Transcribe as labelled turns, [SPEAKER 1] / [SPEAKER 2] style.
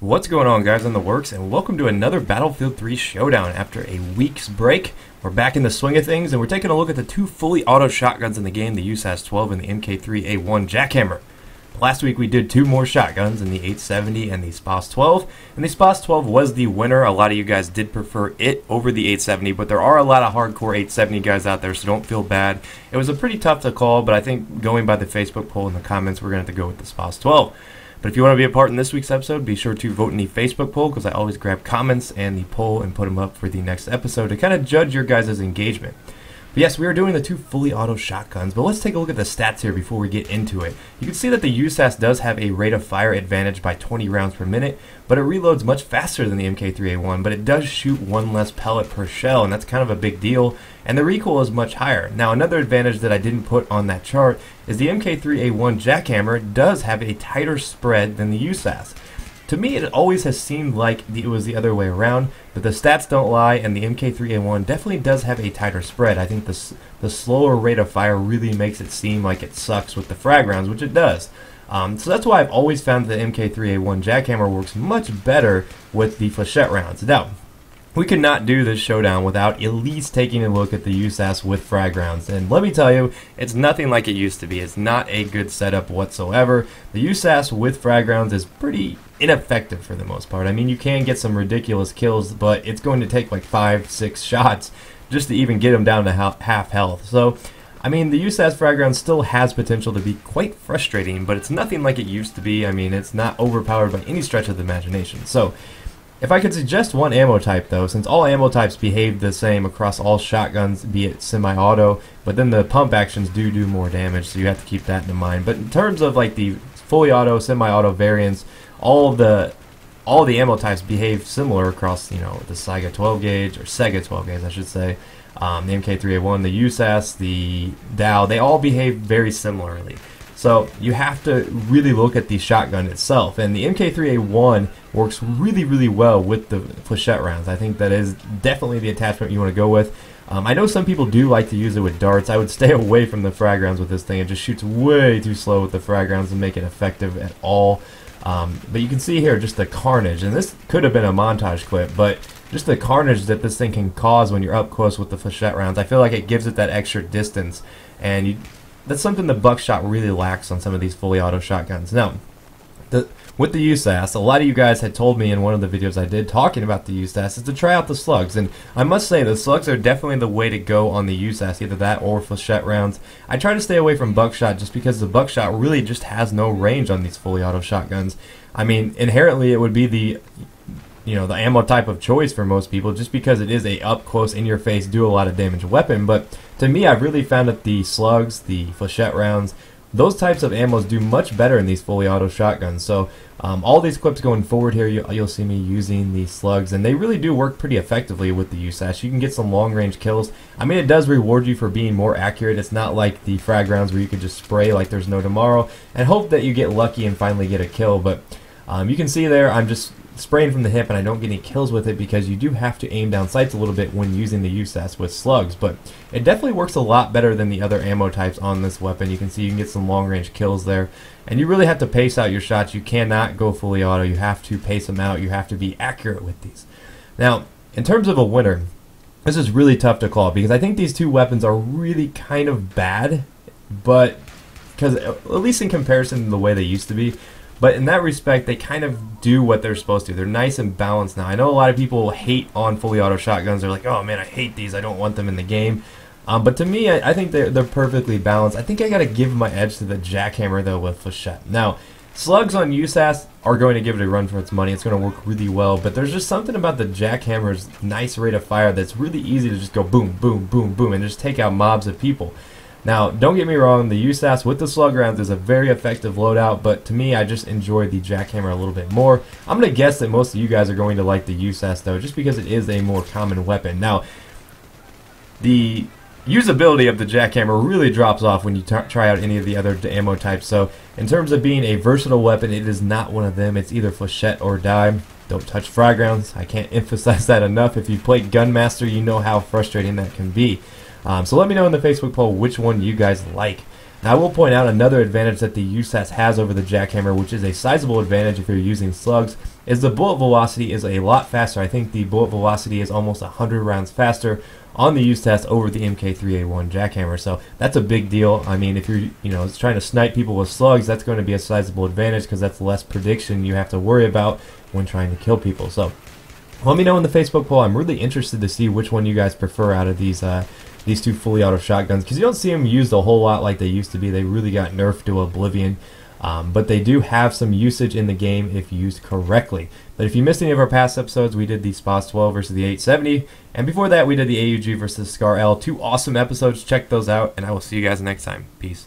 [SPEAKER 1] What's going on, guys, in the works, and welcome to another Battlefield 3 Showdown. After a week's break, we're back in the swing of things, and we're taking a look at the two fully auto shotguns in the game, the USAS 12 and the MK3A1 Jackhammer. Last week we did two more shotguns in the 870 and the SPAS 12, and the SPAS 12 was the winner. A lot of you guys did prefer it over the 870, but there are a lot of hardcore 870 guys out there, so don't feel bad. It was a pretty tough to call, but I think going by the Facebook poll in the comments, we're going to have to go with the SPAS 12. But if you want to be a part in this week's episode, be sure to vote in the Facebook poll, because I always grab comments and the poll and put them up for the next episode to kind of judge your guys' engagement. But yes, we are doing the two fully auto shotguns, but let's take a look at the stats here before we get into it. You can see that the USAS does have a rate of fire advantage by 20 rounds per minute, but it reloads much faster than the MK3A1, but it does shoot one less pellet per shell, and that's kind of a big deal, and the recoil is much higher. Now, another advantage that I didn't put on that chart is the MK3A1 Jackhammer does have a tighter spread than the USAS. To me, it always has seemed like it was the other way around, but the stats don't lie, and the MK3A1 definitely does have a tighter spread. I think the slower rate of fire really makes it seem like it sucks with the frag rounds, which it does. So that's why I've always found that the MK3A1 Jackhammer works much better with the flechette rounds. Now, we could not do this showdown without at least taking a look at the USAS with frag rounds, and let me tell you, it's nothing like it used to be. It's not a good setup whatsoever. The USAS with frag rounds is pretty ineffective for the most part. I mean, you can get some ridiculous kills, but it's going to take like 5-6 shots just to even get them down to half health. So, I mean, the USAS frag round still has potential to be quite frustrating, but it's nothing like it used to be. I mean, it's not overpowered by any stretch of the imagination. So, if I could suggest one ammo type, though, since all ammo types behave the same across all shotguns, be it semi-auto, but then the pump actions do more damage, so you have to keep that in mind. But in terms of like the fully auto, semi-auto variants, all the ammo types behave similar across, you know, the Saiga 12 gauge, or Sega 12 gauge, I should say, the MK3A1, the USAS, the DAO, they all behave very similarly. So you have to really look at the shotgun itself, and the MK3A1 works really well with the flechette rounds. I think that is definitely the attachment you want to go with. I know some people do like to use it with darts. I would stay away from the frag rounds with this thing. It just shoots way too slow with the frag rounds to make it effective at all. But you can see here just the carnage, and this could have been a montage clip, but just the carnage that this thing can cause when you're up close with the flechette rounds. I feel like it gives it that extra distance, and that's something the buckshot really lacks on some of these fully auto shotguns. Now, with the USAS, a lot of you guys had told me in one of the videos I did talking about the USAS is to try out the slugs, and I must say the slugs are definitely the way to go on the USAS, either that or flechette rounds. I try to stay away from buckshot just because the buckshot really just has no range on these fully auto shotguns. I mean, inherently it would be the ammo type of choice for most people, just because it is a up close, in your face, do a lot of damage weapon. But to me, I've really found that the slugs, the flechette rounds, those types of ammos do much better in these fully auto shotguns. So all these clips going forward here, you'll see me using the slugs, and they really do work pretty effectively with the USAS. You can get some long range kills. I mean, it does reward you for being more accurate. It's not like the frag rounds where you could just spray like there's no tomorrow and hope that you get lucky and finally get a kill. But you can see there, I'm just spraying from the hip, and I don't get any kills with it because you do have to aim down sights a little bit when using the USAS with slugs, but it definitely works a lot better than the other ammo types on this weapon. You can see you can get some long range kills there, and you really have to pace out your shots. You cannot go fully auto. You have to pace them out. You have to be accurate with these. Now, in terms of a winner, this is really tough to call because I think these two weapons are really kind of bad, but because at least in comparison to the way they used to be. But in that respect, they kind of do what they're supposed to. They're nice and balanced now. I know a lot of people hate on fully auto shotguns. They're like, oh man, I hate these. I don't want them in the game. But to me, I think they're perfectly balanced. I think I got to give my edge to the Jackhammer, though, with flechette. Now, slugs on USAS are going to give it a run for its money. It's going to work really well. But there's just something about the Jackhammer's nice rate of fire that's really easy to just go boom, boom, boom, boom, and just take out mobs of people. Now, don't get me wrong, the USAS with the slug rounds is a very effective loadout, but to me, I just enjoy the Jackhammer a little bit more. I'm going to guess that most of you guys are going to like the USAS, though, just because it is a more common weapon. Now, the usability of the Jackhammer really drops off when you try out any of the other ammo types, so in terms of being a versatile weapon, it is not one of them. It's either flechette or die. Don't touch frag rounds. I can't emphasize that enough. If you've played Gunmaster, you know how frustrating that can be. So let me know in the Facebook poll which one you guys like. Now, I will point out another advantage that the USAS has over the Jackhammer, which is a sizable advantage if you're using slugs, is the bullet velocity is a lot faster. I think the bullet velocity is almost 100 rounds faster on the USAS over the MK3A1 Jackhammer. So that's a big deal. I mean, if you're trying to snipe people with slugs, that's going to be a sizable advantage because that's less prediction you have to worry about when trying to kill people. So let me know in the Facebook poll. I'm really interested to see which one you guys prefer out of these two fully auto shotguns, because you don't see them used a whole lot like they used to be. They really got nerfed to oblivion. But they do have some usage in the game if used correctly. But if you missed any of our past episodes, we did the SPAS 12 versus the 870, and before that we did the AUG versus SCAR L. 2 awesome episodes. Check those out, and I will see you guys next time. Peace.